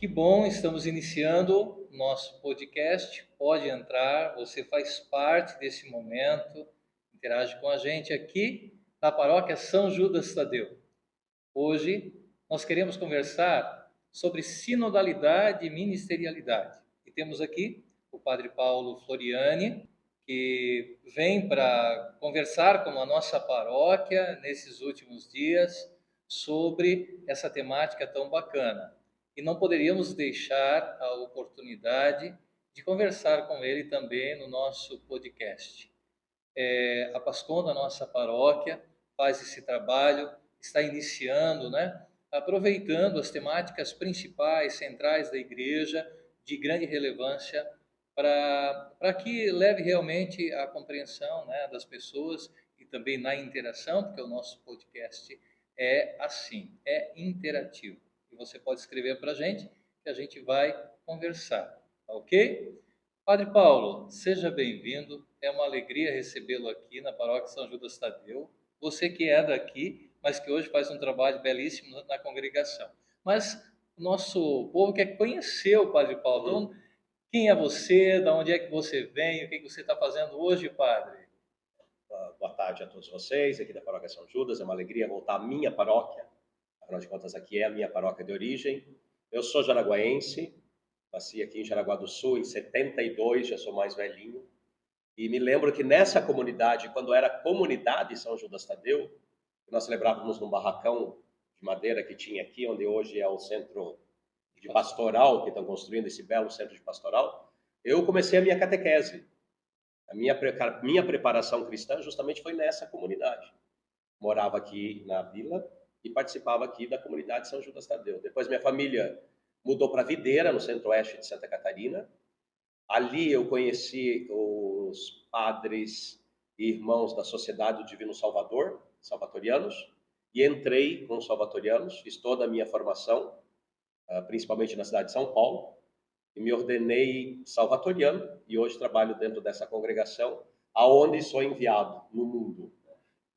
Que bom, estamos iniciando nosso podcast. Pode entrar, você faz parte desse momento, interage com a gente aqui na Paróquia São Judas Tadeu. Hoje nós queremos conversar sobre sinodalidade e ministerialidade. E temos aqui o Padre Paulo Floriani, que vem para conversar com a nossa paróquia nesses últimos dias sobre essa temática tão bacana. E não poderíamos deixar a oportunidade de conversar com ele também no nosso podcast. A Pascom da nossa paróquia faz esse trabalho, está iniciando, aproveitando as temáticas principais, centrais da igreja, de grande relevância, para que leve realmente a compreensão, das pessoas e também na interação, porque o nosso podcast é assim, é interativo. E você pode escrever para a gente, que a gente vai conversar, tá ok? Padre Paulo, seja bem-vindo. É uma alegria recebê-lo aqui na Paróquia São Judas Tadeu. Você que é daqui, mas que hoje faz um trabalho belíssimo na congregação. Mas o nosso povo quer conhecer o Padre Paulo. Então, quem é você? De onde é que você vem? O que você está fazendo hoje, Padre? Boa tarde a todos vocês, aqui da Paróquia São Judas. É uma alegria voltar à minha paróquia. Afinal de contas, aqui é a minha paróquia de origem. Eu sou jaraguaense, nasci aqui em Jaraguá do Sul em 72, já sou mais velhinho. E me lembro que nessa comunidade, quando era comunidade São Judas Tadeu, nós celebrávamos num barracão de madeira que tinha aqui, onde hoje é o centro de pastoral, que estão construindo esse belo centro de pastoral. Eu comecei a minha catequese. A minha preparação cristã justamente foi nessa comunidade. Morava aqui na vila e participava aqui da comunidade São Judas Tadeu. Depois minha família mudou para Videira, no centro-oeste de Santa Catarina. Ali eu conheci os padres e irmãos da Sociedade do Divino Salvador, salvatorianos, e entrei com os salvatorianos, fiz toda a minha formação, principalmente na cidade de São Paulo, e me ordenei salvatoriano, e hoje trabalho dentro dessa congregação, aonde sou enviado no mundo.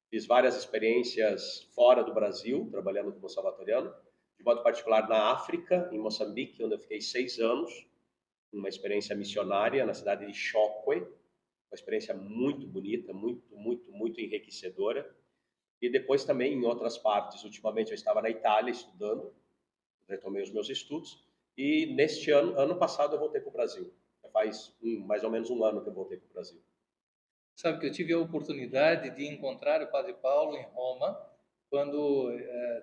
Fiz várias experiências fora do Brasil, trabalhando como salvatoriano, de modo particular na África, em Moçambique, onde eu fiquei 6 anos, uma experiência missionária na cidade de Chokwe, uma experiência muito bonita, muito enriquecedora. E depois também em outras partes. Ultimamente eu estava na Itália estudando, retomei os meus estudos, e neste ano passado eu voltei para o Brasil. Já faz mais ou menos um ano que eu voltei para o Brasil. Sabe que eu tive a oportunidade de encontrar o Padre Paulo em Roma, quando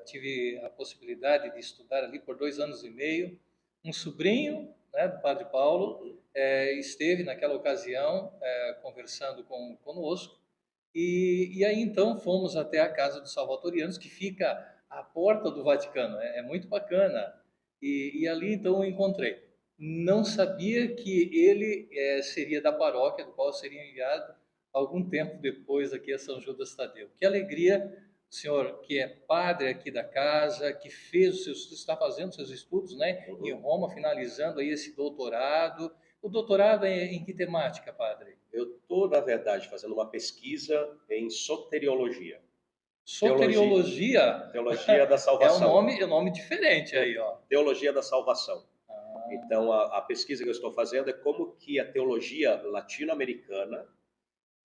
tive a possibilidade de estudar ali por 2 anos e meio. Um sobrinho, do Padre Paulo esteve naquela ocasião conversando conosco, e aí então fomos até a Casa dos Salvatorianos, que fica à porta do Vaticano. É muito bacana. E ali então eu encontrei. Não sabia que ele seria da paróquia, do qual eu seria enviado algum tempo depois aqui a São Judas Tadeu. Que alegria, o senhor que é padre aqui da casa, que fez os seus estudos, está fazendo seus estudos, em Roma, finalizando aí esse doutorado. O doutorado é em que temática, padre? Eu estou, na verdade, fazendo uma pesquisa em soteriologia. Soteriologia? Teologia da salvação. É um nome diferente aí, ó. Teologia da salvação. Então, a pesquisa que eu estou fazendo é como que a teologia latino-americana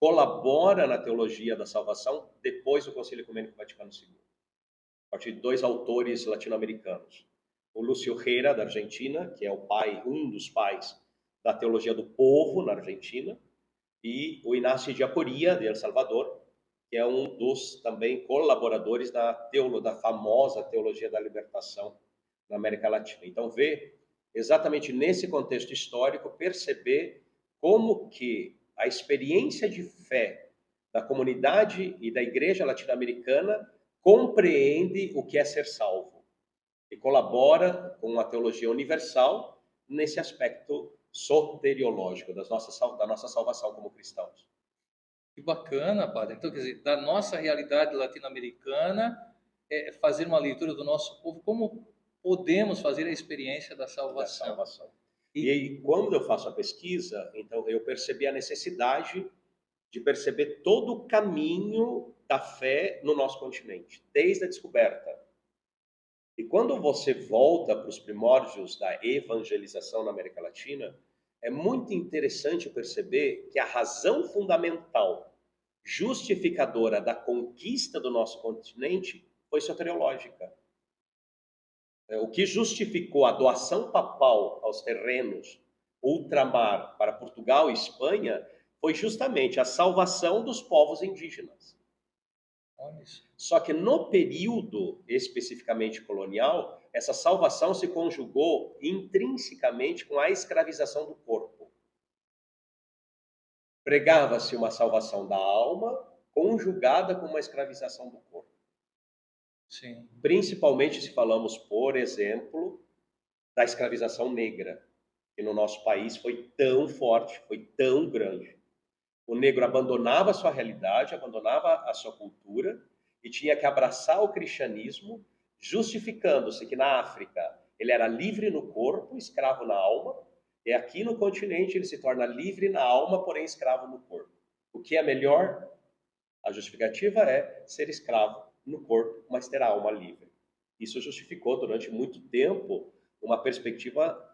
colabora na teologia da salvação depois do Concílio Ecumênico Vaticano II, a partir de 2 autores latino-americanos. O Lúcio Reira, da Argentina, que é um dos pais da teologia do povo na Argentina, e o Inácio de Aporia, de El Salvador, que é um dos também colaboradores da famosa teologia da libertação na América Latina. Então, exatamente nesse contexto histórico, perceber como que a experiência de fé da comunidade e da igreja latino-americana compreende o que é ser salvo e colabora com a teologia universal nesse aspecto soteriológico da nossa salvação como cristãos. Que bacana, padre. Então, quer dizer, da nossa realidade latino-americana, fazer uma leitura do nosso povo, como podemos fazer a experiência da salvação. E aí, quando eu faço a pesquisa, então eu percebi a necessidade de perceber todo o caminho da fé no nosso continente, desde a descoberta. E quando você volta para os primórdios da evangelização na América Latina, é muito interessante perceber que a razão fundamental, justificadora da conquista do nosso continente, foi soteriológica. O que justificou a doação papal aos terrenos ultramar para Portugal e Espanha foi justamente a salvação dos povos indígenas. Só que no período especificamente colonial, essa salvação se conjugou intrinsecamente com a escravização do corpo. Pregava-se uma salvação da alma conjugada com uma escravização do corpo. Sim. Principalmente se falamos, por exemplo, da escravização negra, que no nosso país foi tão forte, foi tão grande. O negro abandonava a sua realidade, abandonava a sua cultura e tinha que abraçar o cristianismo, justificando-se que na África ele era livre no corpo, escravo na alma, e aqui no continente ele se torna livre na alma, porém escravo no corpo. O que é melhor? A justificativa é ser escravo no corpo, mas ter a alma livre. Isso justificou durante muito tempo uma perspectiva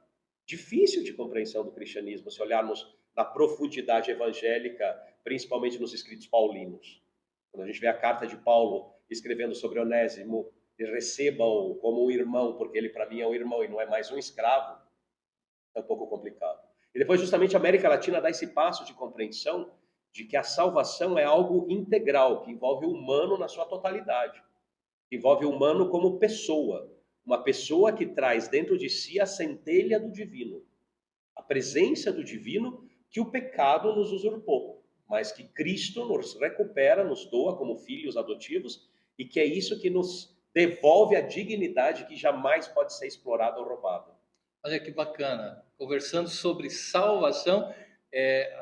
difícil de compreensão do cristianismo, se olharmos na profundidade evangélica, principalmente nos escritos paulinos. Quando a gente vê a carta de Paulo escrevendo sobre Onésimo, receba-o como um irmão, porque ele para mim é um irmão e não é mais um escravo, é um pouco complicado. E depois justamente a América Latina dá esse passo de compreensão de que a salvação é algo integral, que envolve o humano na sua totalidade, que envolve o humano como pessoa, uma pessoa que traz dentro de si a centelha do divino, a presença do divino que o pecado nos usurpou, mas que Cristo nos recupera, nos doa como filhos adotivos, e que é isso que nos devolve a dignidade que jamais pode ser explorada ou roubada. Olha que bacana, conversando sobre salvação,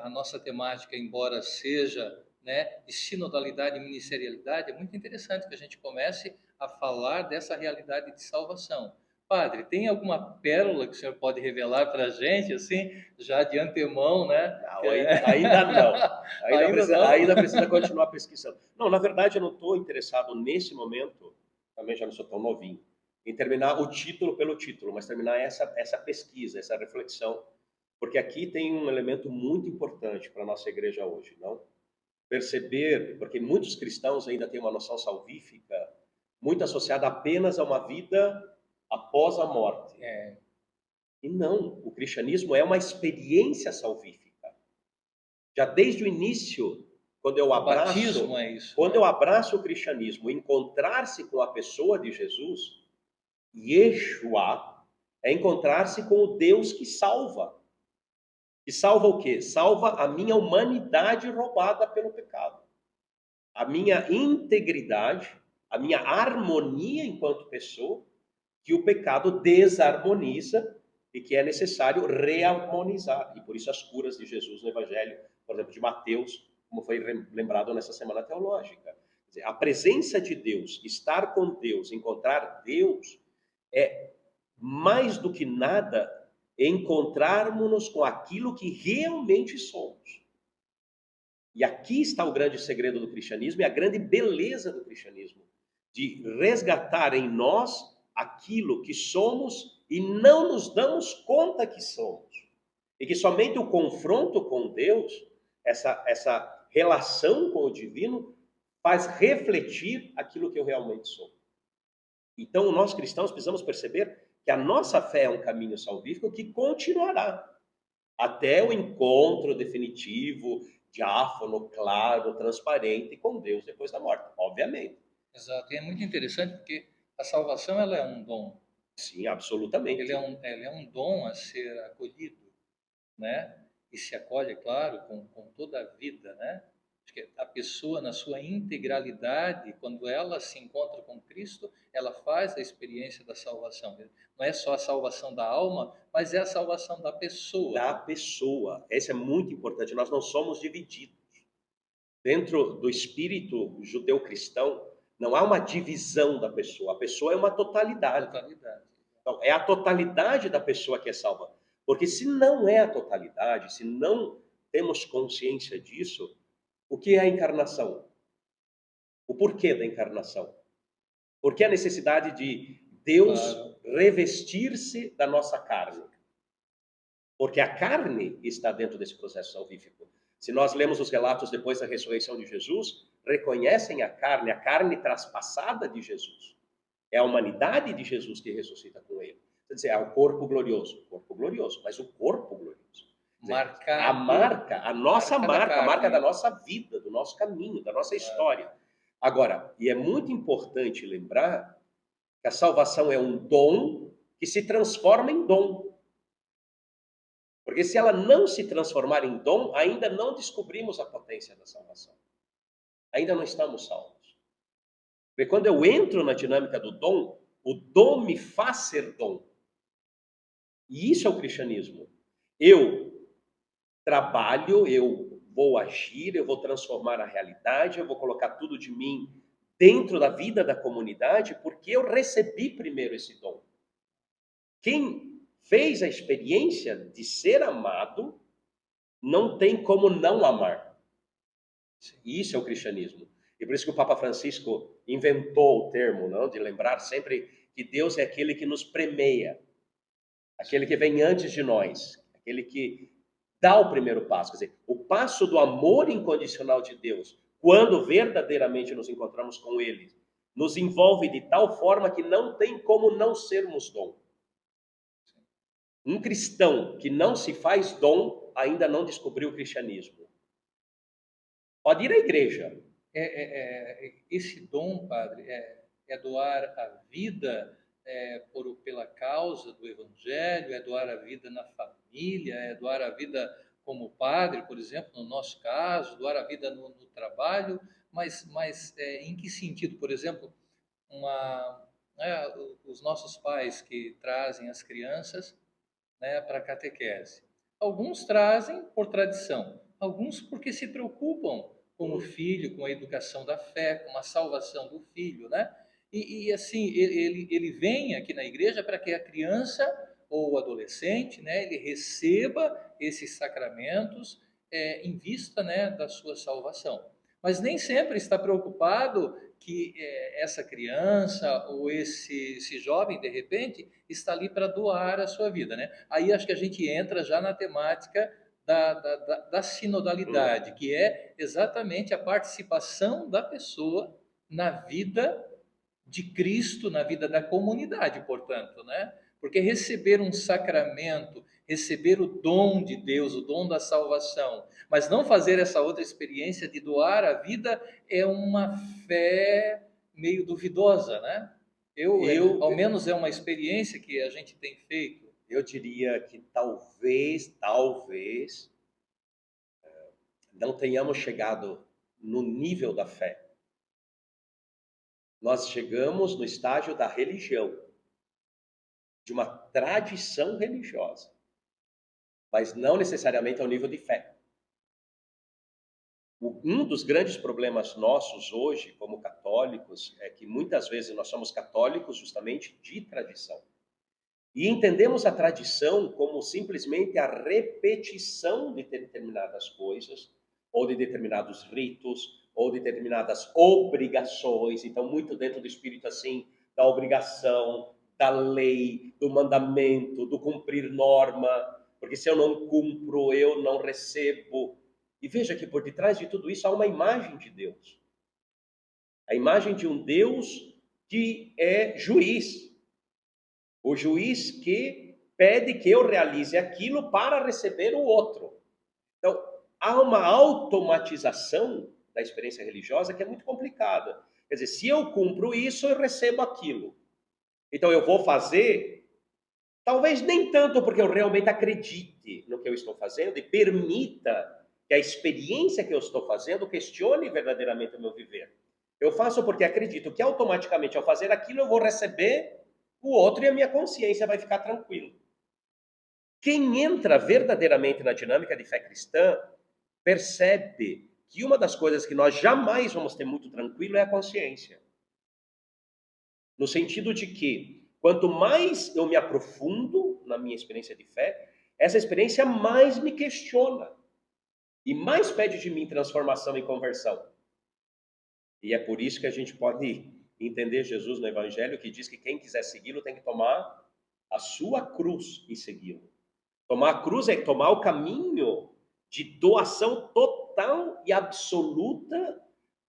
a nossa temática, embora seja, né, de sinodalidade e ministerialidade, é muito interessante que a gente comece a falar dessa realidade de salvação. Padre, tem alguma pérola que o senhor pode revelar para a gente, assim, já de antemão, né? Não, ainda não. Ainda precisa continuar pesquisando. Não, na verdade, eu não estou interessado nesse momento, também já não sou tão novinho, em terminar o título pelo título, mas terminar essa pesquisa, essa reflexão, porque aqui tem um elemento muito importante para a nossa igreja hoje, não? Perceber, porque muitos cristãos ainda têm uma noção salvífica muito associada apenas a uma vida após a morte. E não, o cristianismo é uma experiência salvífica. Já desde o início, quando eu abraço, quando eu abraço o cristianismo, encontrar-se com a pessoa de Jesus, Yeshua, é encontrar-se com o Deus que salva. E salva o quê? Salva a minha humanidade roubada pelo pecado. A minha integridade, a minha harmonia enquanto pessoa, que o pecado desarmoniza e que é necessário reharmonizar. E por isso as curas de Jesus no Evangelho, por exemplo, de Mateus, como foi lembrado nessa semana teológica. Quer dizer, a presença de Deus, estar com Deus, encontrar Deus, é mais do que nada encontrarmos-nos com aquilo que realmente somos. E aqui está o grande segredo do cristianismo e a grande beleza do cristianismo, de resgatar em nós aquilo que somos e não nos damos conta que somos. E que somente o confronto com Deus, essa relação com o divino, faz refletir aquilo que eu realmente sou. Então, nós cristãos precisamos perceber que a nossa fé é um caminho salvífico que continuará até o encontro definitivo, diáfano, claro, transparente com Deus depois da morte, obviamente. Exato, e é muito interessante porque a salvação ela é um dom. Sim, absolutamente. Ele é um dom a ser acolhido, né? E se acolhe, claro, com toda a vida, né? Acho que a pessoa, na sua integralidade, quando ela se encontra com Cristo, ela faz a experiência da salvação. Não é só a salvação da alma, mas é a salvação da pessoa. Da pessoa. Isso é muito importante. Nós não somos divididos. Dentro do espírito judeu-cristão, não há uma divisão da pessoa. A pessoa é uma totalidade. Então, é a totalidade da pessoa que é salva. Porque se não é a totalidade, se não temos consciência disso, o que é a encarnação? O porquê da encarnação? Por que a necessidade de Deus Claro. revestir-se da nossa carne. Porque a carne está dentro desse processo salvífico. Se nós lemos os relatos depois da ressurreição de Jesus, reconhecem a carne traspassada de Jesus. É a humanidade de Jesus que ressuscita com ele. Quer dizer, é o corpo glorioso, mas o corpo glorioso. Dizer, Marcado. a marca, a nossa marca, a marca da carne. nossa vida, do nosso caminho, da nossa história. Agora, e é muito importante lembrar que a salvação é um dom que se transforma em dom. Porque se ela não se transformar em dom, ainda não descobrimos a potência da salvação. Ainda não estamos salvos. Porque quando eu entro na dinâmica do dom, o dom me faz ser dom. E isso é o cristianismo. Eu trabalho, eu vou agir, eu vou transformar a realidade, eu vou colocar tudo de mim dentro da vida da comunidade, porque eu recebi primeiro esse dom. Quem fez a experiência de ser amado, não tem como não amar. Isso é o cristianismo. E por isso que o Papa Francisco inventou o termo, não, de lembrar sempre que Deus é aquele que nos premeia, aquele que vem antes de nós, aquele que dá o primeiro passo. Quer dizer, o passo do amor incondicional de Deus, quando verdadeiramente nos encontramos com Ele, nos envolve de tal forma que não tem como não sermos dom. Um cristão que não se faz dom ainda não descobriu o cristianismo. Pode ir à igreja. Esse dom, padre, é doar a vida pela causa do Evangelho, é doar a vida na família, é doar a vida como padre, por exemplo, no nosso caso, doar a vida no trabalho, mas em que sentido? Por exemplo, os nossos pais que trazem as crianças, né, para a catequese. Alguns trazem por tradição, alguns porque se preocupam com o filho, com a educação da fé, com a salvação do filho, né? E assim, ele vem aqui na igreja para que a criança ou o adolescente, né, ele receba esses sacramentos em vista, né, da sua salvação. Mas nem sempre está preocupado que essa criança ou esse jovem, de repente, está ali para doar a sua vida, né? Aí acho que a gente entra já na temática da sinodalidade, que é exatamente a participação da pessoa na vida de Cristo, na vida da comunidade, portanto, né? Porque receber um sacramento, receber o dom de Deus, o dom da salvação, mas não fazer essa outra experiência de doar a vida é uma fé meio duvidosa, né? Ao menos é uma experiência que a gente tem feito. Eu diria que talvez não tenhamos chegado no nível da fé. Nós chegamos no estágio da religião, de uma tradição religiosa, mas não necessariamente ao nível de fé. Um dos grandes problemas nossos hoje, como católicos, é que muitas vezes nós somos católicos justamente de tradição. E entendemos a tradição como simplesmente a repetição de determinadas coisas, ou de determinados ritos, ou de determinadas obrigações. Então, muito dentro do espírito assim, da obrigação, da lei, do mandamento, do cumprir norma, porque se eu não cumpro, eu não recebo. E veja que por detrás de tudo isso há uma imagem de Deus. A imagem de um Deus que é juiz. O juiz que pede que eu realize aquilo para receber o outro. Então, há uma automatização da experiência religiosa que é muito complicada. Quer dizer, se eu cumpro isso, eu recebo aquilo. Então, eu vou fazer, talvez nem tanto porque eu realmente acredite no que eu estou fazendo e permita que a experiência que eu estou fazendo questione verdadeiramente o meu viver. Eu faço porque acredito que automaticamente, ao fazer aquilo, eu vou receber o outro e a minha consciência vai ficar tranquila. Quem entra verdadeiramente na dinâmica de fé cristã percebe que uma das coisas que nós jamais vamos ter muito tranquilo é a consciência. No sentido de que, quanto mais eu me aprofundo na minha experiência de fé, essa experiência mais me questiona e mais pede de mim transformação e conversão. E é por isso que a gente pode entender Jesus no Evangelho, que diz que quem quiser segui-lo tem que tomar a sua cruz e segui-lo. Tomar a cruz é tomar o caminho de doação total e absoluta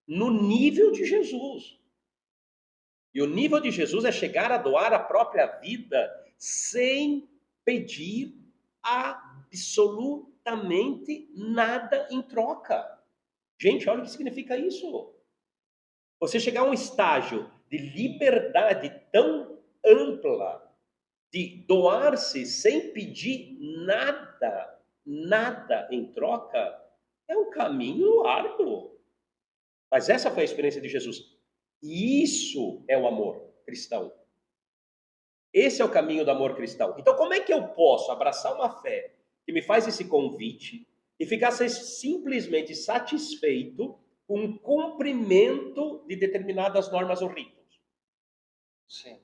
no nível de Jesus. E o nível de Jesus é chegar a doar a própria vida sem pedir absolutamente nada em troca. Gente, olha o que significa isso. Você chegar a um estágio de liberdade tão ampla, de doar-se sem pedir nada, nada em troca, é um caminho árduo. Mas essa foi a experiência de Jesus. E isso é o amor cristão. Esse é o caminho do amor cristão. Então, como é que eu posso abraçar uma fé que me faz esse convite e ficar simplesmente satisfeito com o cumprimento de determinadas normas ou ritos? Sim.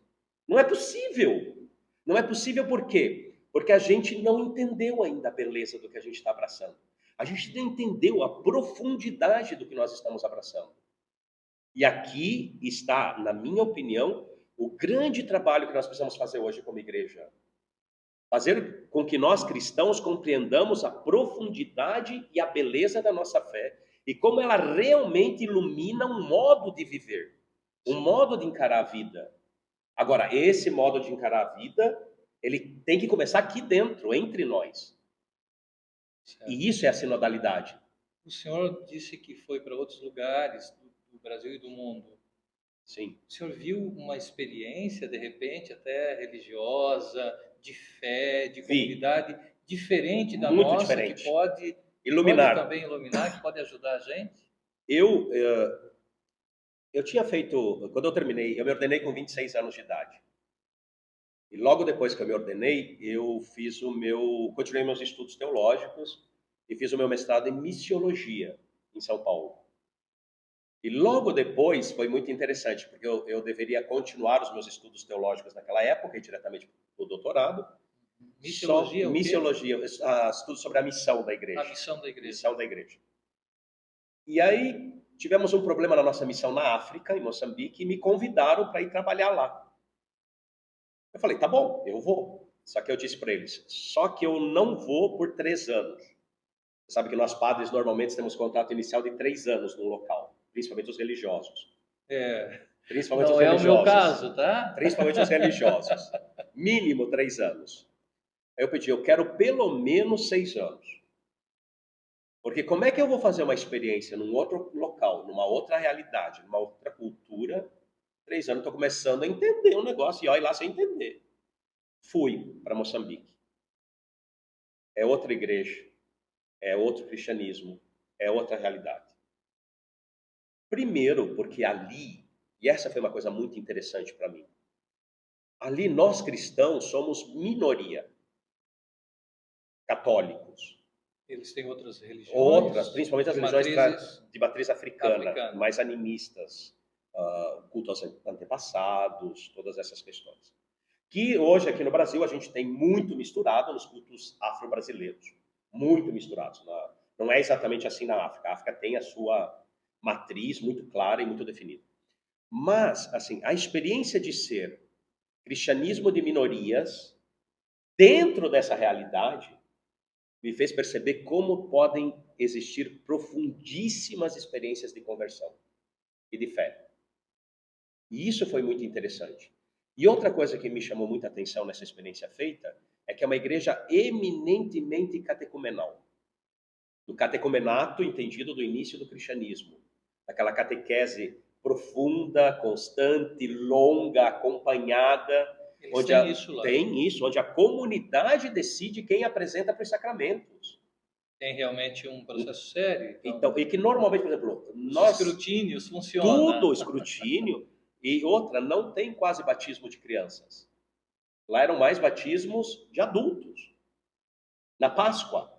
Não é possível. Não é possível por quê? Porque a gente não entendeu ainda a beleza do que a gente está abraçando. A gente não entendeu a profundidade do que nós estamos abraçando. E aqui está, na minha opinião, o grande trabalho que nós precisamos fazer hoje como igreja. Fazer com que nós cristãos compreendamos a profundidade e a beleza da nossa fé e como ela realmente ilumina um modo de viver, um modo de encarar a vida. Agora, esse modo de encarar a vida, ele tem que começar aqui dentro, entre nós. Certo. E isso é a sinodalidade. O senhor disse que foi para outros lugares do Brasil e do mundo. Sim. O senhor viu uma experiência, de repente, até religiosa, de fé, de comunidade, diferente da Muito nossa, diferente. que pode também iluminar, que pode ajudar a gente? Eu tinha feito, quando eu terminei, eu me ordenei com 26 anos de idade. E logo depois que eu me ordenei, eu continuei meus estudos teológicos e fiz o meu mestrado em missiologia em São Paulo. E logo depois foi muito interessante, porque eu deveria continuar os meus estudos teológicos naquela época e diretamente para o doutorado. Missiologia, missiologia, estudos sobre a missão da igreja. A missão da igreja. Missão da igreja. E aí tivemos um problema na nossa missão na África, em Moçambique, e me convidaram para ir trabalhar lá. Eu falei, tá bom, eu vou. Só que eu disse para eles, só que eu não vou por 3 anos. Você sabe que nós padres normalmente temos contrato inicial de 3 anos no local, principalmente os religiosos. Principalmente não os é religiosos. o meu caso, tá? Principalmente os religiosos. Mínimo 3 anos. Aí eu pedi, eu quero pelo menos 6 anos. Porque como é que eu vou fazer uma experiência num outro local, numa outra realidade, numa outra cultura? 3 anos, estou começando a entender o negócio e olha lá sem entender. Fui para Moçambique. É outra igreja, é outro cristianismo, é outra realidade. Primeiro, porque ali, e essa foi uma coisa muito interessante para mim, ali nós cristãos somos minoria, católicos. Eles têm outras religiões? Outras, principalmente as religiões de matriz africana, mais animistas, cultos antepassados, todas essas questões. Que hoje aqui no Brasil a gente tem muito misturado nos cultos afro-brasileiros. Muito misturados. Não é exatamente assim na África. A África tem a sua matriz muito clara e muito definida. Mas, assim, a experiência de ser cristianismo de minorias dentro dessa realidade me fez perceber como podem existir profundíssimas experiências de conversão e de fé. E isso foi muito interessante. E outra coisa que me chamou muita atenção nessa experiência feita é que é uma igreja eminentemente catecumenal. Do catecumenato entendido do início do cristianismo. Aquela catequese profunda, constante, longa, acompanhada. Tem isso, onde a comunidade decide quem apresenta para os sacramentos. Tem realmente um processo sério. Então, e que normalmente, por exemplo, os escrutínios funcionam. Tudo escrutínio. E outra, não tem quase batismo de crianças. Lá eram mais batismos de adultos. Na Páscoa.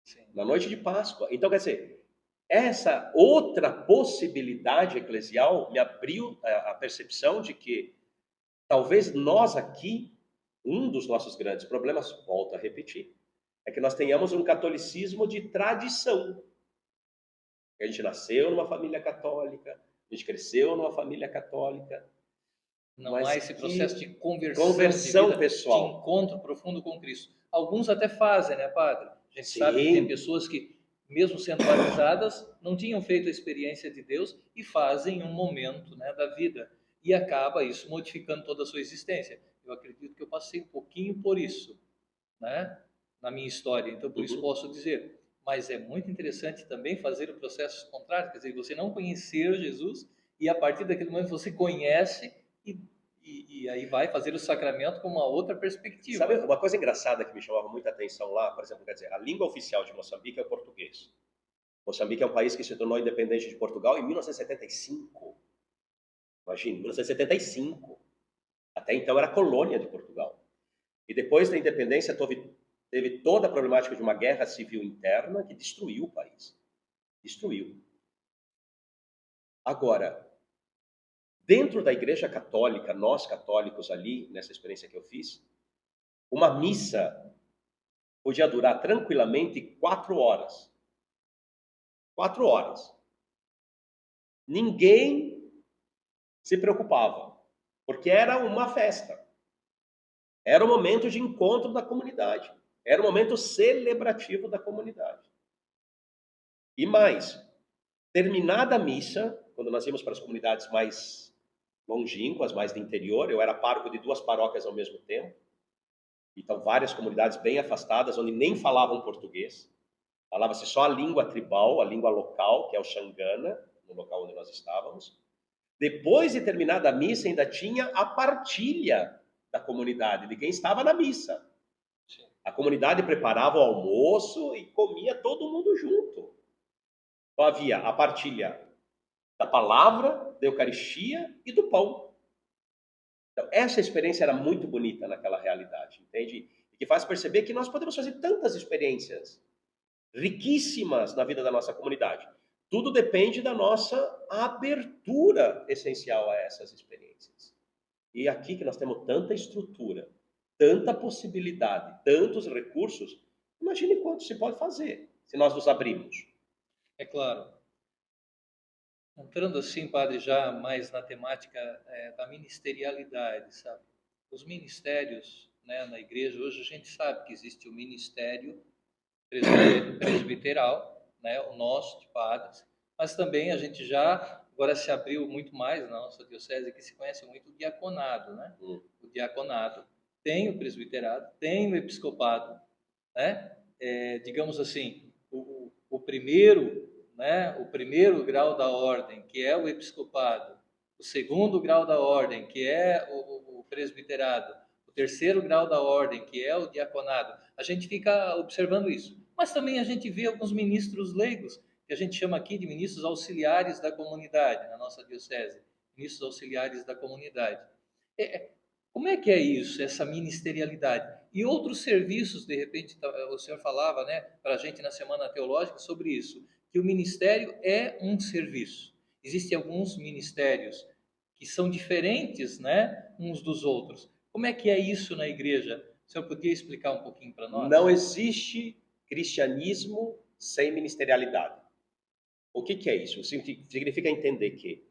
Sim. Na noite de Páscoa. Então, quer dizer, essa outra possibilidade eclesial me abriu a percepção de que talvez nós aqui, um dos nossos grandes problemas, volto a repetir, é que nós tenhamos um catolicismo de tradição. A gente nasceu numa família católica, A gente cresceu numa família católica. Não há esse processo de conversão conversão de vida, pessoal. de encontro profundo com Cristo. Alguns até fazem, né, padre? A gente sabe que Sim. tem pessoas que, mesmo sendo batizadas, não tinham feito a experiência de Deus e fazem um momento, né, da vida. E acaba isso modificando toda a sua existência. Eu acredito que eu passei um pouquinho por isso, né, na minha história. Então, por isso posso dizer. Mas é muito interessante também fazer o processo contrário. Quer dizer, você não conhecer Jesus e a partir daquele momento você conhece e aí vai fazer o sacramento com uma outra perspectiva. Sabe uma coisa engraçada que me chamava muita atenção lá? Por exemplo, quer dizer, a língua oficial de Moçambique é o português. Moçambique é um país que se tornou independente de Portugal em 1975. Imagina, 1975. Até então era colônia de Portugal. E depois da independência teve toda a problemática de uma guerra civil interna que destruiu o país. Destruiu. Agora, dentro da Igreja Católica, nós católicos ali, nessa experiência que eu fiz, uma missa podia durar tranquilamente 4 horas. 4 horas. Ninguém se preocupava, porque era uma festa. Era um momento de encontro da comunidade. Era um momento celebrativo da comunidade. E mais, terminada a missa, quando nós íamos para as comunidades mais longínquas, mais do interior, eu era pároco de 2 paróquias ao mesmo tempo, então várias comunidades bem afastadas, onde nem falavam português, falava-se só a língua tribal, a língua local, que é o Xangana, no local onde nós estávamos. Depois de terminada a missa, ainda tinha a partilha da comunidade, de quem estava na missa. A comunidade preparava o almoço e comia todo mundo junto. Então havia a partilha da palavra, da Eucaristia e do pão. Então, essa experiência era muito bonita naquela realidade, entende? E que faz perceber que nós podemos fazer tantas experiências riquíssimas na vida da nossa comunidade. Tudo depende da nossa abertura essencial a essas experiências. E aqui que nós temos tanta estrutura, tanta possibilidade, tantos recursos, imagine quanto se pode fazer se nós nos abrirmos. É claro. Entrando assim, padre, já mais na temática da ministerialidade, sabe? Os ministérios, né, na igreja, hoje a gente sabe que existe o ministério presbiteral, né, o nosso de padres, mas também a gente já agora se abriu muito mais na nossa diocese, que se conhece muito o diaconado, né? O diaconado tem o presbiterado, tem o episcopado, né? Digamos assim, o primeiro, né, o primeiro grau da ordem, que é o episcopado, o segundo grau da ordem, que é o presbiterado, o terceiro grau da ordem, que é o diaconado. A gente fica observando isso. Mas também a gente vê alguns ministros leigos, que a gente chama aqui de ministros auxiliares da comunidade, na nossa diocese, ministros auxiliares da comunidade. Como é que é isso, essa ministerialidade? E outros serviços, de repente, o senhor falava, né, para a gente na Semana Teológica sobre isso, que o ministério é um serviço. Existem alguns ministérios que são diferentes, né, uns dos outros. Como é que é isso na igreja? O senhor podia explicar um pouquinho para nós? Não existe cristianismo sem ministerialidade. O que é isso? Significa entender que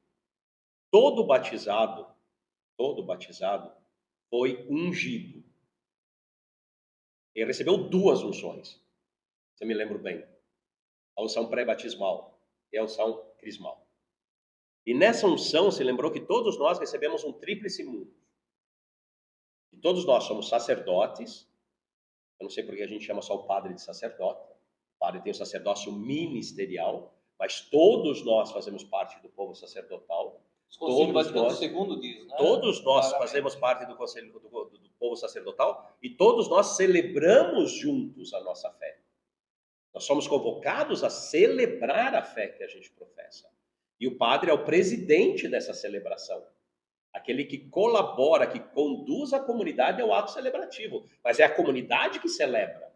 todo batizado foi ungido. Ele recebeu 2 unções, se eu me lembro bem. A unção pré-batismal e a unção crismal. E nessa unção se lembrou que todos nós recebemos um tríplice munus. E todos nós somos sacerdotes. Eu não sei porque a gente chama só o padre de sacerdote. O padre tem o sacerdócio ministerial, mas todos nós fazemos parte do povo sacerdotal. Todos nós, segundo diz, né? Todos nós fazemos parte do conselho do povo sacerdotal e todos nós celebramos juntos a nossa fé. Nós somos convocados a celebrar a fé que a gente professa. E o padre é o presidente dessa celebração. Aquele que colabora, que conduz a comunidade ao ato celebrativo. Mas é a comunidade que celebra.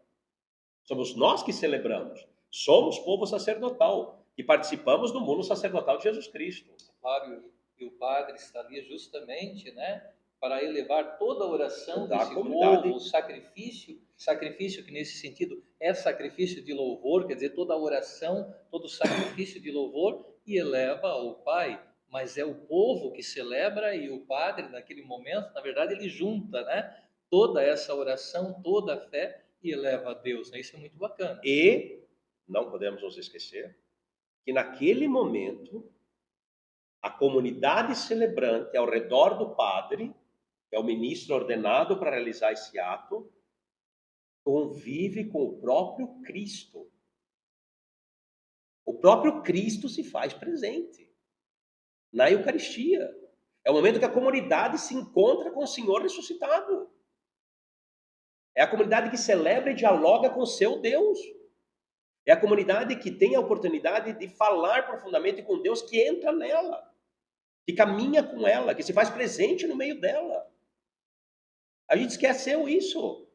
Somos nós que celebramos. Somos povo sacerdotal, que participamos do mundo sacerdotal de Jesus Cristo. Claro, e o padre está ali justamente, né, para elevar toda a oração desse povo, o sacrifício que nesse sentido é sacrifício de louvor, quer dizer, toda a oração, todo o sacrifício de louvor, e eleva ao Pai mas é o povo que celebra e o padre, naquele momento, na verdade, ele junta, né, toda essa oração, toda a fé e eleva a Deus, né? Isso é muito bacana. E não podemos nos esquecer que naquele momento a comunidade celebrante ao redor do padre, que é o ministro ordenado para realizar esse ato, convive com o próprio Cristo. O próprio Cristo se faz presente na Eucaristia. É o momento que a comunidade se encontra com o Senhor ressuscitado. É a comunidade que celebra e dialoga com o seu Deus. É a comunidade que tem a oportunidade de falar profundamente com Deus, que entra nela, que caminha com ela, que se faz presente no meio dela. A gente esqueceu isso.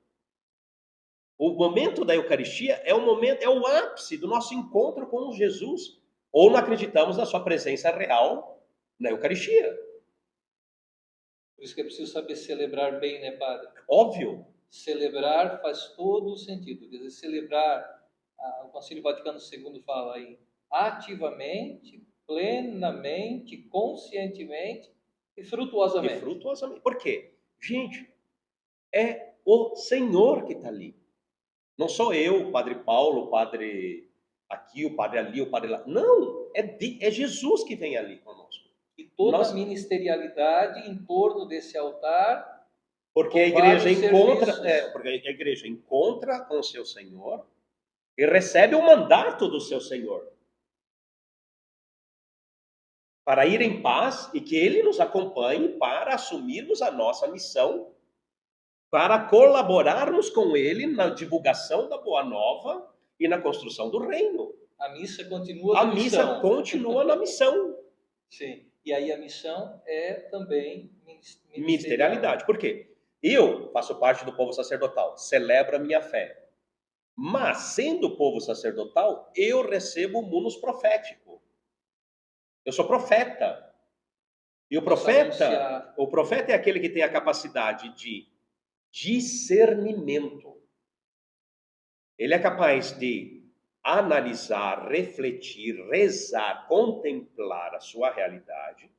O momento da Eucaristia é o momento, é o ápice do nosso encontro com Jesus. Ou não acreditamos na sua presença real na Eucaristia. Por isso que é preciso saber celebrar bem, né, padre? Óbvio. Celebrar faz todo o sentido. Quer dizer, celebrar, o Concílio Vaticano II fala aí, ativamente, plenamente, conscientemente e frutuosamente. E frutuosamente. Por quê? Gente, é o Senhor que está ali. Não sou eu, o Padre Paulo, o Padre aqui, o Padre ali, o Padre lá. Não, é Jesus que vem ali conosco. E toda a ministerialidade em torno desse altar. Porque a igreja encontra, porque a igreja encontra com o seu Senhor e recebe o mandato do seu Senhor para ir em paz e que Ele nos acompanhe para assumirmos a nossa missão, para colaborarmos com Ele na divulgação da Boa Nova e na construção do reino. A missa continua a missa continua na missão. Sim. E aí a missão é também ministerialidade. Por quê? Eu faço parte do povo sacerdotal, celebro a minha fé. Mas, sendo povo sacerdotal, eu recebo o munus profético. Eu sou profeta. E o profeta é aquele que tem a capacidade de discernimento. Ele é capaz de analisar, refletir, rezar, contemplar a sua realidade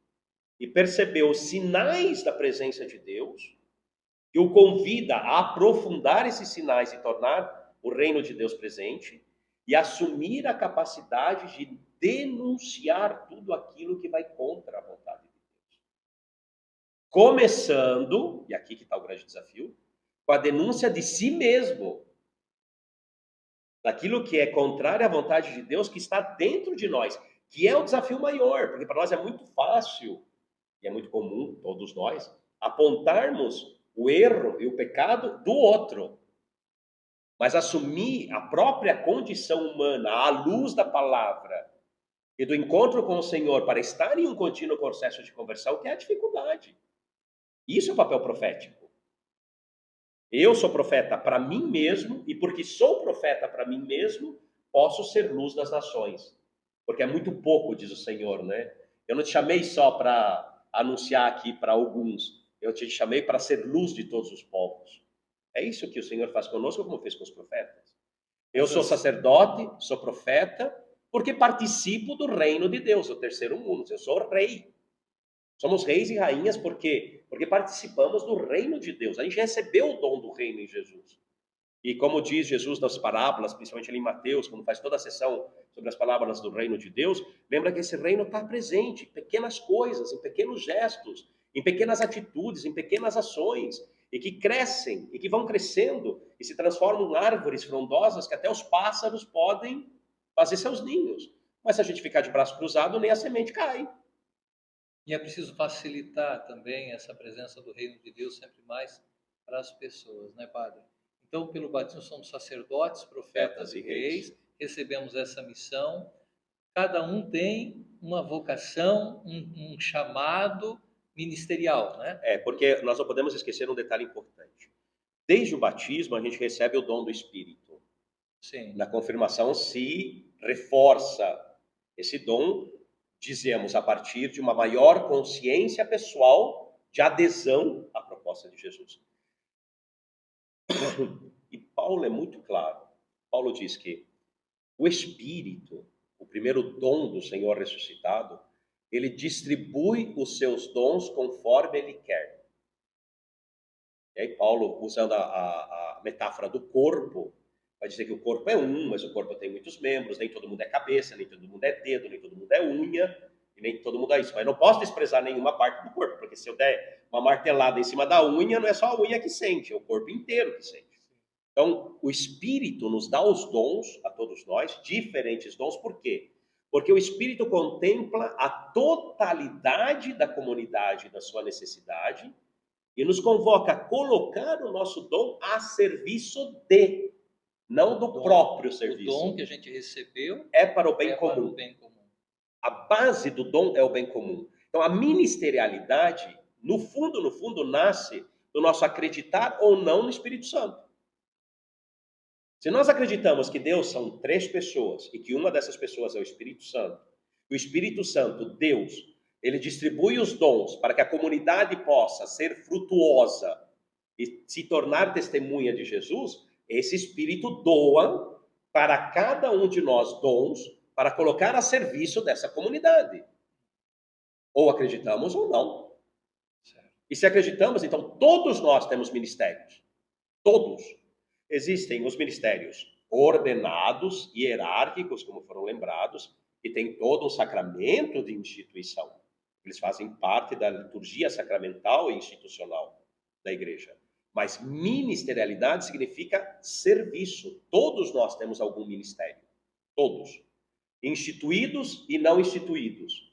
e perceber os sinais da presença de Deus, que o convida a aprofundar esses sinais e tornar o reino de Deus presente, e assumir a capacidade de denunciar tudo aquilo que vai contra a vontade de Deus. Começando, e aqui que está o grande desafio, com a denúncia de si mesmo, daquilo que é contrário à vontade de Deus, que está dentro de nós, que é o desafio maior, porque para nós é muito fácil, e é muito comum, todos nós, apontarmos o erro e o pecado do outro. Mas assumir a própria condição humana à luz da palavra e do encontro com o Senhor para estar em um contínuo processo de conversão, que é a dificuldade. Isso é o papel profético. Eu sou profeta para mim mesmo, e porque sou profeta para mim mesmo, posso ser luz das nações. Porque é muito pouco, diz o Senhor, né? Eu não te chamei só para anunciar aqui para alguns, eu te chamei para ser luz de todos os povos. É isso que o Senhor faz conosco, como fez com os profetas. Eu sou sacerdote, sou profeta, porque participo do reino de Deus, o terceiro mundo. Eu sou rei. Somos reis e rainhas porque participamos do reino de Deus. A gente recebeu o dom do reino em Jesus. E como diz Jesus nas parábolas, principalmente ali em Mateus, quando faz toda a sessão sobre as palavras do reino de Deus, lembra que esse reino está presente em pequenas coisas, em pequenos gestos, em pequenas atitudes, em pequenas ações, e que crescem, e que vão crescendo, e se transformam em árvores frondosas que até os pássaros podem fazer seus ninhos. Mas se a gente ficar de braço cruzado, nem a semente cai. E é preciso facilitar também essa presença do reino de Deus sempre mais para as pessoas, né, padre? Então, pelo batismo, somos sacerdotes, profetas e reis, recebemos essa missão. Cada um tem uma vocação, um chamado ministerial, né? Porque nós não podemos esquecer um detalhe importante. Desde o batismo, a gente recebe o dom do Espírito. Sim. Na confirmação se reforça esse dom, dizemos, a partir de uma maior consciência pessoal de adesão à proposta de Jesus. E Paulo é muito claro. Paulo diz que o Espírito, o primeiro dom do Senhor ressuscitado, ele distribui os seus dons conforme ele quer. E aí Paulo, usando a metáfora do corpo, vai dizer que o corpo é um, mas o corpo tem muitos membros, nem todo mundo é cabeça, nem todo mundo é dedo, nem todo mundo é unha, e nem todo mundo é isso. Mas não posso desprezar nenhuma parte do corpo, porque se eu der uma martelada em cima da unha, não é só a unha que sente, é o corpo inteiro que sente. Então, o Espírito nos dá os dons, a todos nós, diferentes dons, por quê? Porque o Espírito contempla a totalidade da comunidade, da sua necessidade, e nos convoca a colocar o nosso dom a serviço de, não do próprio serviço. O dom que a gente recebeu é para o bem é comum. para o bem comum. A base do dom é o bem comum. Então, a ministerialidade, no fundo, nasce do nosso acreditar ou não no Espírito Santo. Se nós acreditamos que Deus são 3 pessoas e que uma dessas pessoas é o Espírito Santo, o Espírito Santo, Deus, ele distribui os dons para que a comunidade possa ser frutuosa e se tornar testemunha de Jesus, esse Espírito doa para cada um de nós dons para colocar a serviço dessa comunidade. Ou acreditamos ou não. E se acreditamos, então todos nós temos ministérios. Todos. Existem os ministérios ordenados, hierárquicos, como foram lembrados, e tem todo um sacramento de instituição. Eles fazem parte da liturgia sacramental e institucional da igreja. Mas ministerialidade significa serviço. Todos nós temos algum ministério. Todos. Instituídos e não instituídos.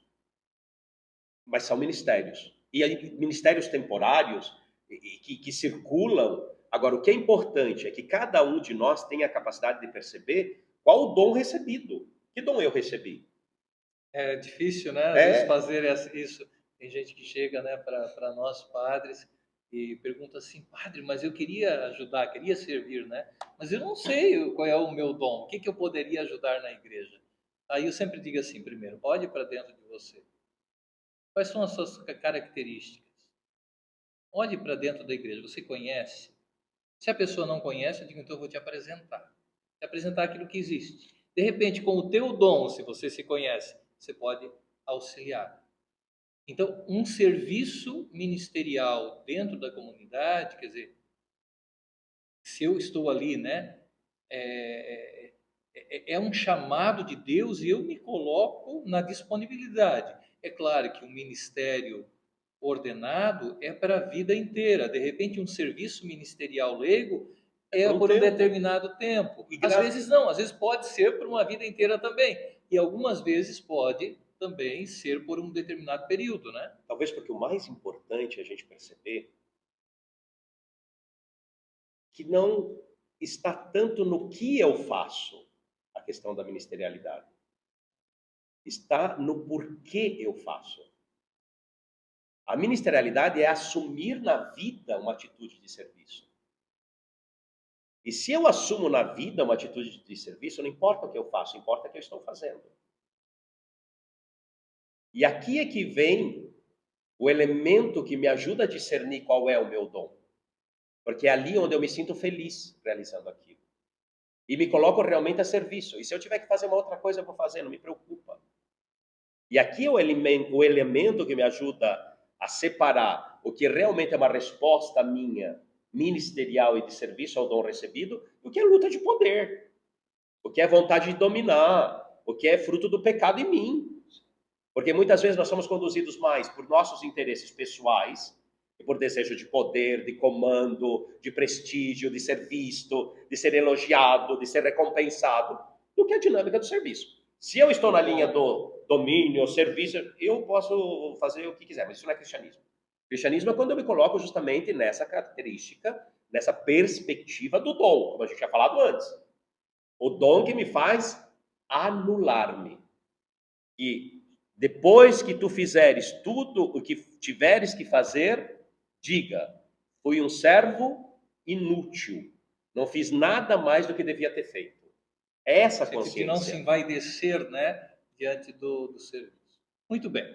Mas são ministérios. E aí, ministérios temporários que circulam. Agora, o que é importante é que cada um de nós tenha a capacidade de perceber qual o dom recebido. Que dom eu recebi? É difícil, né? Às vezes fazer isso. Tem gente que chega, né, para nós padres e pergunta assim: padre, mas eu queria ajudar, queria servir, né? Mas eu não sei qual é o meu dom, o que eu poderia ajudar na igreja. Aí eu sempre digo assim: primeiro, olhe para dentro de você. Quais são as suas características? Olhe para dentro da igreja, você conhece? Se a pessoa não conhece, eu digo, então eu vou te apresentar. Te apresentar aquilo que existe. De repente, com o teu dom, se você se conhece, você pode auxiliar. Então, um serviço ministerial dentro da comunidade, quer dizer, se eu estou ali, né, é um chamado de Deus e eu me coloco na disponibilidade. É claro que o ministério ordenado é para a vida inteira. De repente, um serviço ministerial leigo é por um determinado tempo. Às vezes não, às vezes pode ser por uma vida inteira também. E algumas vezes pode também ser por um determinado período, né? Talvez porque o mais importante é a gente perceber que não está tanto no que eu faço, a questão da ministerialidade. Está no porquê eu faço. A ministerialidade é assumir na vida uma atitude de serviço. E se eu assumo na vida uma atitude de serviço, não importa o que eu faço, importa o que eu estou fazendo. E aqui é que vem o elemento que me ajuda a discernir qual é o meu dom. Porque é ali onde eu me sinto feliz realizando aquilo. E me coloco realmente a serviço. E se eu tiver que fazer uma outra coisa, eu vou fazer, não me preocupa. E aqui é o elemento que me ajuda a separar o que realmente é uma resposta minha, ministerial e de serviço ao dom recebido, o que é luta de poder, o que é vontade de dominar, o que é fruto do pecado em mim. Porque muitas vezes nós somos conduzidos mais por nossos interesses pessoais, e por desejo de poder, de comando, de prestígio, de ser visto, de ser elogiado, de ser recompensado, do que a dinâmica do serviço. Se eu estou na linha do domínio, serviço, eu posso fazer o que quiser, mas isso não é cristianismo. Cristianismo é quando eu me coloco justamente nessa característica, nessa perspectiva do dom, como a gente tinha falado antes. O dom que me faz anular-me. E depois que tu fizeres tudo o que tiveres que fazer, diga, fui um servo inútil, não fiz nada mais do que devia ter feito. Essa consciência. Que não se envaidecer, né, diante do serviço. Muito bem.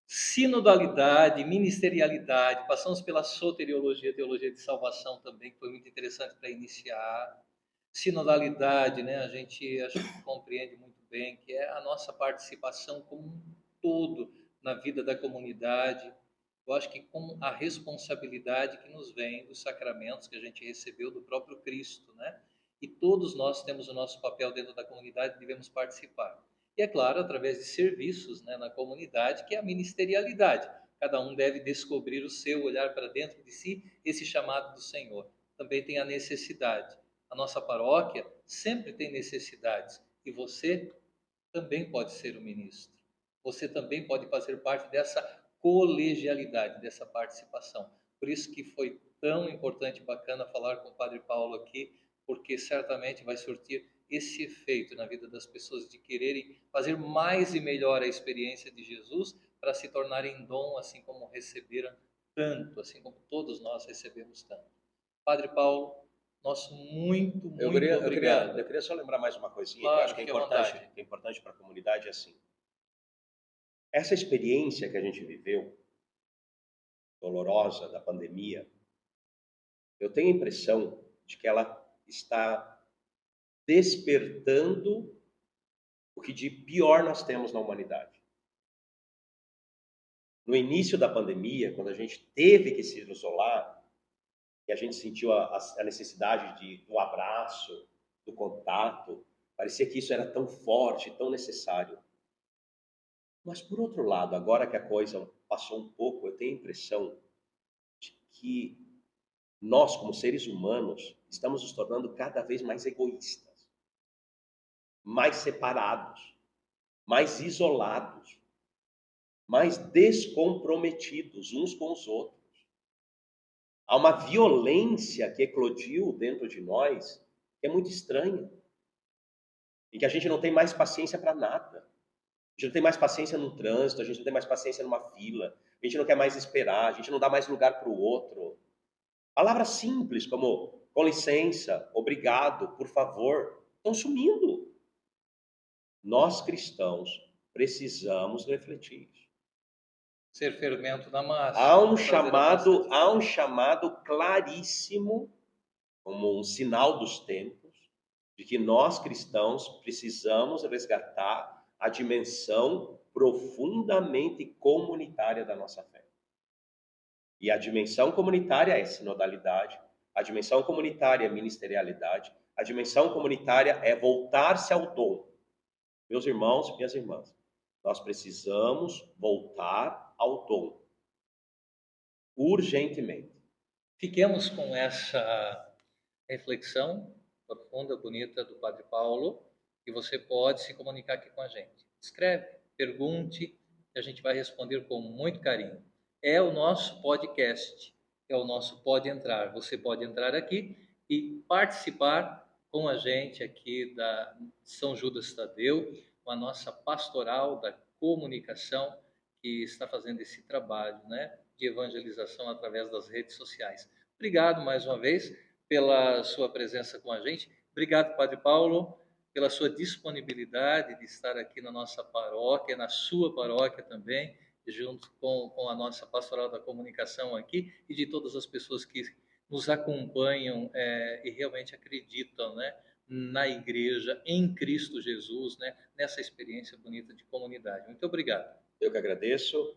Sinodalidade, ministerialidade, passamos pela soteriologia, teologia de salvação também, que foi muito interessante para iniciar. Sinodalidade, né, a gente acho que compreende muito bem, que é a nossa participação como um todo, na vida da comunidade. Eu acho que com a responsabilidade que nos vem dos sacramentos que a gente recebeu do próprio Cristo, né? E todos nós temos o nosso papel dentro da comunidade, devemos participar. E é claro, através de serviços, né, na comunidade, que é a ministerialidade. Cada um deve descobrir o seu, olhar para dentro de si, esse chamado do Senhor. Também tem a necessidade. A nossa paróquia sempre tem necessidades. E você também pode ser o ministro. Você também pode fazer parte dessa colegialidade, dessa participação. Por isso que foi tão importante e bacana falar com o Padre Paulo aqui, porque certamente vai surtir esse efeito na vida das pessoas de quererem fazer mais e melhor a experiência de Jesus para se tornarem dom, assim como receberam tanto, assim como todos nós recebemos tanto. Padre Paulo, nosso muito obrigado. Eu queria só lembrar mais uma coisinha que eu Claro, acho que fique à vontade. é importante para a comunidade, é assim. Essa experiência que a gente viveu, dolorosa, da pandemia, eu tenho a impressão de que ela está despertando o que de pior nós temos na humanidade. No início da pandemia, quando a gente teve que se isolar, e a gente sentiu a necessidade do abraço, do contato, parecia que isso era tão forte, tão necessário. Mas, por outro lado, agora que a coisa passou um pouco, eu tenho a impressão de que nós, como seres humanos, estamos nos tornando cada vez mais egoístas, mais separados, mais isolados, mais descomprometidos uns com os outros. Há uma violência que eclodiu dentro de nós que é muito estranha. E que a gente não tem mais paciência para nada. A gente não tem mais paciência no trânsito, a gente não tem mais paciência numa fila, a gente não quer mais esperar, a gente não dá mais lugar para o outro. Palavras simples como com licença, obrigado, por favor, estão sumindo. Nós cristãos precisamos refletir. Ser fermento na massa. Há um chamado claríssimo, como um sinal dos tempos, de que nós cristãos precisamos resgatar a dimensão profundamente comunitária da nossa fé. E a dimensão comunitária é sinodalidade, a dimensão comunitária é ministerialidade, a dimensão comunitária é voltar-se ao dom. Meus irmãos, minhas irmãs, nós precisamos voltar ao dom. Urgentemente. Fiquemos com essa reflexão profunda, bonita do Padre Paulo, e você pode se comunicar aqui com a gente. Escreve, pergunte, e a gente vai responder com muito carinho. É o nosso podcast, é o nosso Pode Entrar. Você pode entrar aqui e participar com a gente aqui da São Judas Tadeu, com a nossa pastoral da comunicação, que está fazendo esse trabalho, né, de evangelização através das redes sociais. Obrigado mais uma vez pela sua presença com a gente. Obrigado, Padre Paulo, pela sua disponibilidade de estar aqui na nossa paróquia, na sua paróquia também, junto com a nossa pastoral da comunicação aqui e de todas as pessoas que nos acompanham e realmente acreditam, né, na igreja, em Cristo Jesus, né, nessa experiência bonita de comunidade. Muito obrigado. Eu que agradeço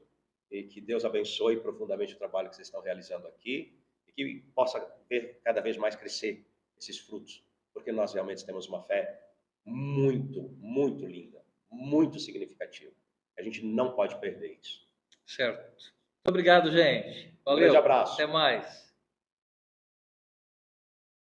e que Deus abençoe profundamente o trabalho que vocês estão realizando aqui e que possa ver cada vez mais crescer esses frutos, porque nós realmente temos uma fé muito, muito linda, muito significativa. A gente não pode perder isso. Certo. Muito obrigado, gente. Valeu. Um grande abraço. Até mais.